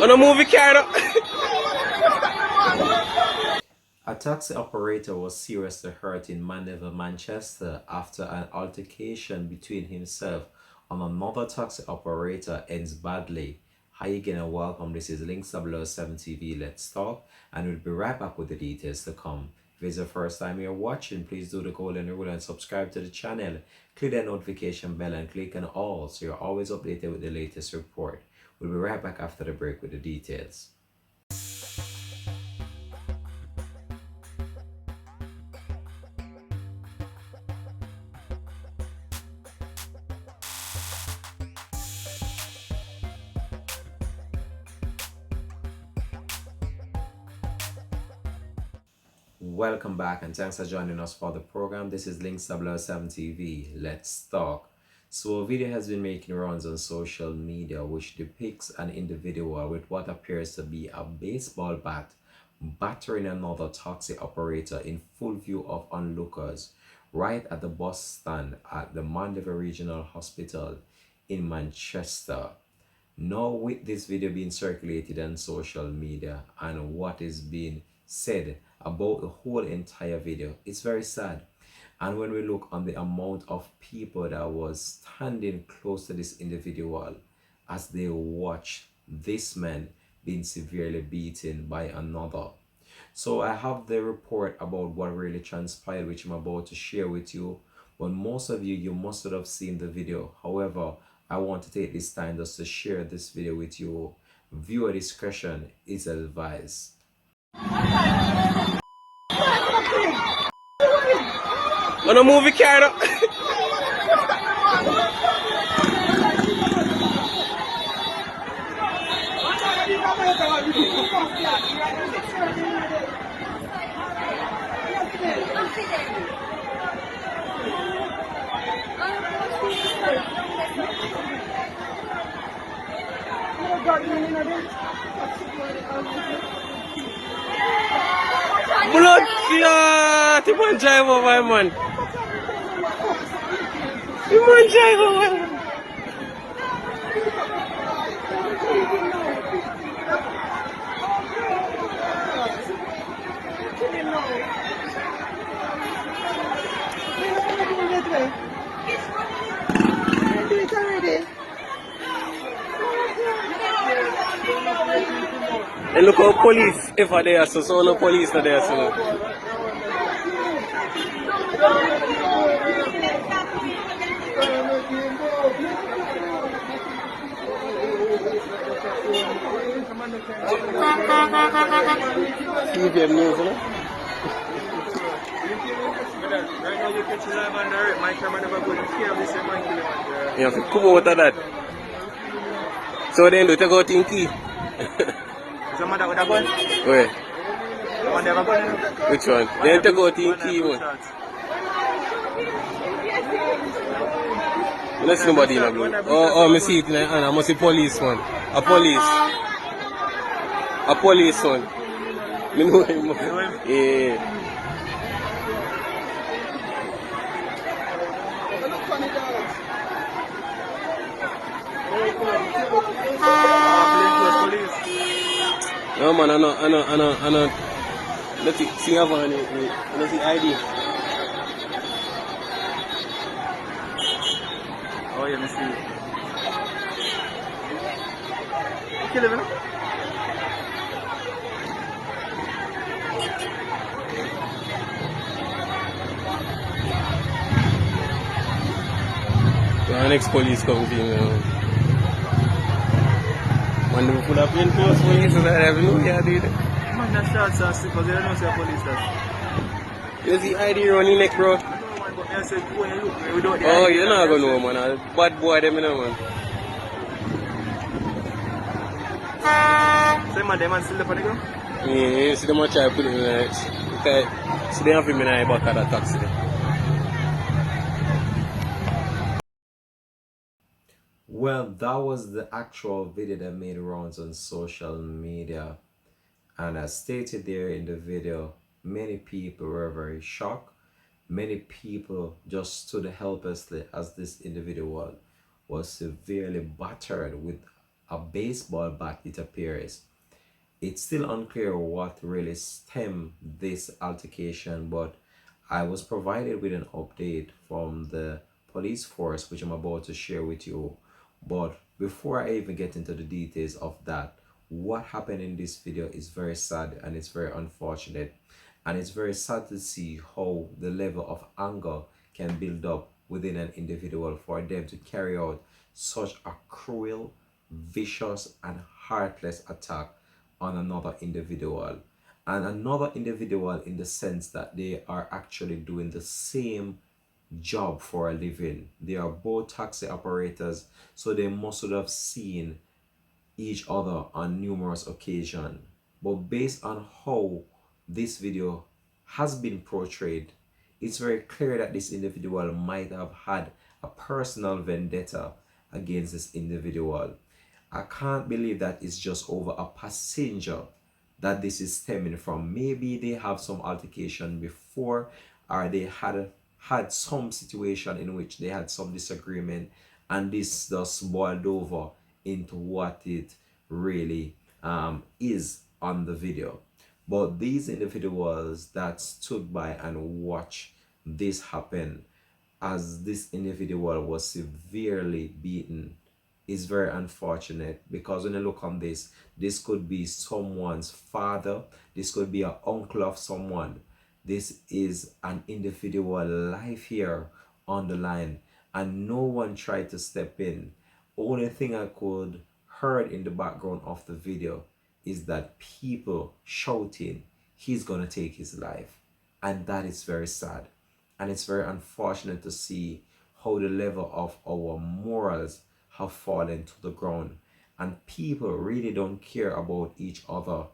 On a movie car. A taxi operator was seriously hurt in Mandeville, Manchester after an altercation between himself and another taxi operator ends badly. Hi again and welcome. This is Links007 TV. Let's talk, and we'll be right back with the details to come. If it's the first time you're watching, please do the golden rule and subscribe to the channel. Click that notification bell and click on all so you're always updated with the latest report. We'll be right back after the break with the details. Welcome back and thanks for joining us for the program. This is Links007 TV. Let's talk. So a video has been making rounds on social media which depicts an individual with what appears to be a baseball bat battering another taxi operator in full view of onlookers right at the bus stand at the Mandeville Regional Hospital in Manchester. Now, with this video being circulated on social media and what is being said about the whole entire video, it's very sad. And when we look on the amount of people that was standing close to this individual as they watch this man being severely beaten by another. So I have the report about what really transpired, which I'm about to share with you. But most of you must have seen the video. However, I want to take this time just to share this video with you. Viewer discretion is advised. On a movie car. Blood clot! You man drive over, man. You man drive over. And look how police if are there, so no police are there, so. TVM News, you know? Yeah, come out of that. So then do take out in key. Someone that with a gun? Where? Someone that have a gun? Which one? Then take out in key one. You don't see nobody in a blue. Oh, I see it in I must see police one. A police. A police one. You know him? Yeah. No man, I know. Let's see how far let's see ID. Oh yeah, let's see. Kill him, The next police comes in. When we pull up in close police, I have no idea, dude. Man, that's shots are sick because they don't know say police that. You see ID on your neck, bro? I don't know, man, but I said, go and look, without the Oh, ID, you're not gonna know, man. Bad boy, them, you know, man. Say, man, them man still there for the ground? Yeah, you see them try to put it in the okay. So they have him in the back of that taxi. Well, that was the actual video that made rounds on social media, and as stated there in the video, many people were very shocked. Many people just stood helplessly as this individual was severely battered with a baseball bat, it appears. It's still unclear what really stemmed this altercation, but I was provided with an update from the police force, which I'm about to share with you. But before I even get into the details of that, what happened in this video is very sad and it's very unfortunate. And it's very sad to see how the level of anger can build up within an individual for them to carry out such a cruel, vicious, and heartless attack on another individual. And another individual in the sense that they are actually doing the same job for a living. They are both taxi operators, so they must have seen each other on numerous occasions. But based on how this video has been portrayed, it's very clear that this individual might have had a personal vendetta against this individual. I can't believe that it's just over a passenger that this is stemming from. Maybe they have some altercation before, or they had some situation in which they had some disagreement, and this just boiled over into what it really is on the video. But these individuals that stood by and watched this happen, as this individual was severely beaten, is very unfortunate, because when you look on this could be someone's father, this could be an uncle of someone. This is an individual life here on the line, and no one tried to step in. Only thing I could heard in the background of the video is that people shouting, he's gonna take his life. And that is very sad. And it's very unfortunate to see how the level of our morals have fallen to the ground. And people really don't care about each other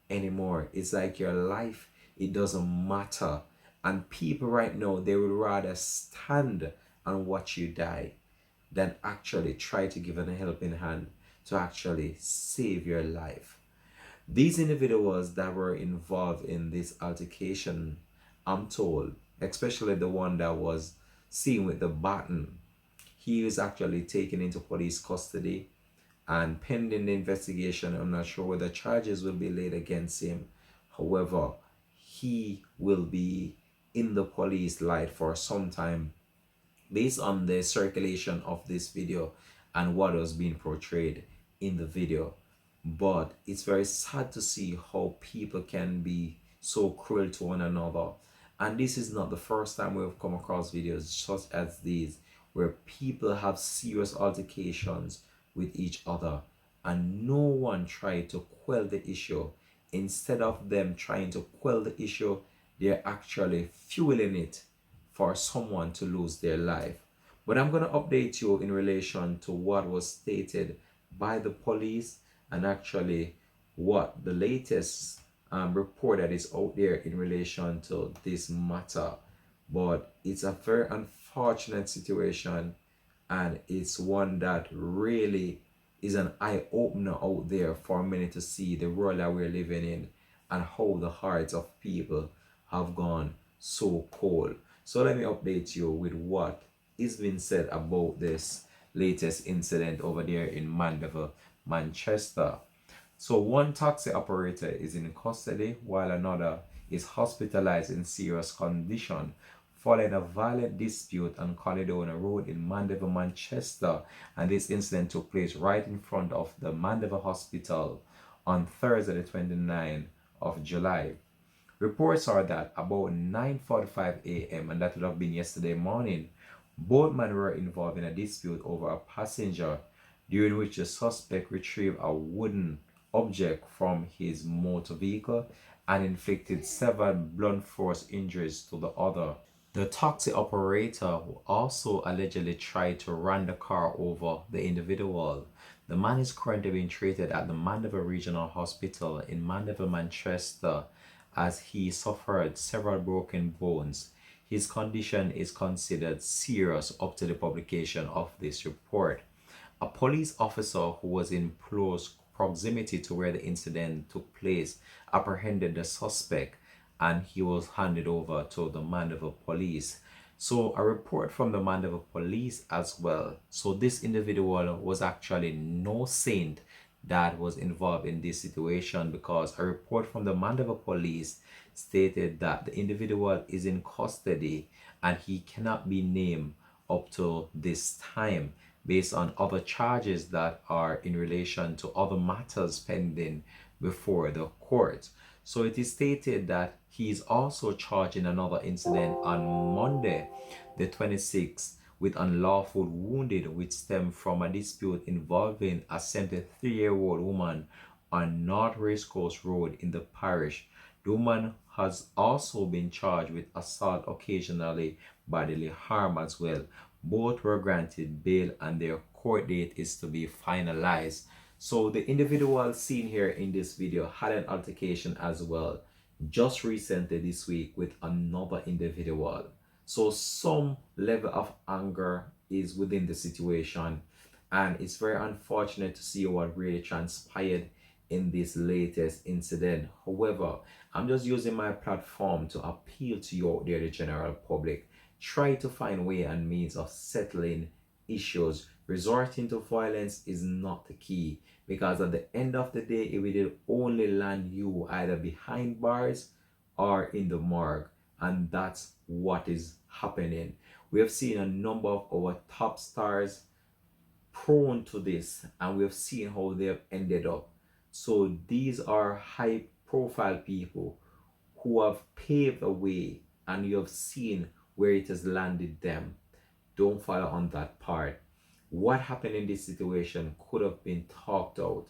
anymore. It's like your life, it doesn't matter. And people right now, they would rather stand and watch you die than actually try to give a helping hand to actually save your life. These individuals that were involved in this altercation, I'm told, especially the one that was seen with the baton, he is actually taken into police custody, and pending the investigation, I'm not sure whether charges will be laid against him. However, he will be in the police light for some time based on the circulation of this video and what was being portrayed in the video. But it's very sad to see how people can be so cruel to one another. And this is not the first time we've come across videos such as these, where people have serious altercations with each other and no one tried to quell the issue. Instead of them trying to quell the issue, they're actually fueling it for someone to lose their life. But I'm going to update you in relation to what was stated by the police and actually what the latest report that is out there in relation to this matter. But it's a very unfortunate situation, and it's one that really is an eye-opener out there for many to see the world that we're living in and how the hearts of people have gone so cold. So let me update you with what is being said about this latest incident over there in Mandeville, Manchester. So one taxi operator is in custody while another is hospitalized in serious condition following a violent dispute on Caledonia Road in Mandeville, Manchester, and this incident took place right in front of the Mandeville Hospital on Thursday the 29th of July. Reports are that about 9:45 a.m., and that would have been yesterday morning, both men were involved in a dispute over a passenger, during which the suspect retrieved a wooden object from his motor vehicle and inflicted several blunt force injuries to the other. The taxi operator also allegedly tried to run the car over the individual. The man is currently being treated at the Mandeville Regional Hospital in Mandeville, Manchester, as he suffered several broken bones. His condition is considered serious up to the publication of this report. A police officer who was in close proximity to where the incident took place apprehended the suspect, and he was handed over to the Mandeville police. So a report from the Mandeville police as well. So this individual was actually no saint that was involved in this situation, because a report from the Mandeville police stated that the individual is in custody and he cannot be named up to this time based on other charges that are in relation to other matters pending before the court. So it is stated that he is also charged in another incident on Monday, the 26th, with unlawful wounded, which stemmed from a dispute involving a 73-year-old woman on North Race Coast Road in the parish. The woman has also been charged with assault, occasionally bodily harm as well. Both were granted bail and their court date is to be finalized. So the individual seen here in this video had an altercation as well just recently this week with another individual. So some level of anger is within the situation, and it's very unfortunate to see what really transpired in this latest incident. However, I'm just using my platform to appeal to you out there, the general public. Try to find way and means of settling issues. Resorting to violence is not the key, because at the end of the day, it will only land you either behind bars or in the morgue, and that's what is happening. We have seen a number of our top stars prone to this, and we have seen how they have ended up. So these are high profile people who have paved a way, and you have seen where it has landed them. Don't follow on that part. What happened in this situation could have been talked out,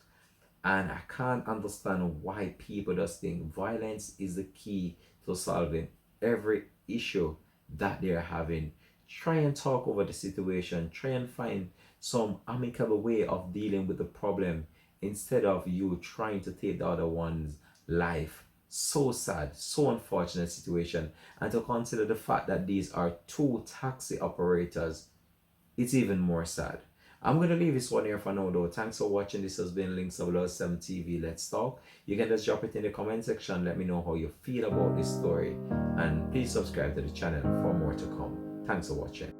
and I can't understand why people just think violence is the key to solving every issue that they're having. Try and talk over the situation. Try and find some amicable way of dealing with the problem instead of you trying to take the other one's life. So sad, so unfortunate situation. And to consider the fact that these are two taxi operators, it's even more sad. I'm going to leave this one here for now though. Thanks for watching. This has been Links of Love 7 TV. Let's talk. You can just drop it in the comment section. Let me know how you feel about this story. And please subscribe to the channel for more to come. Thanks for watching.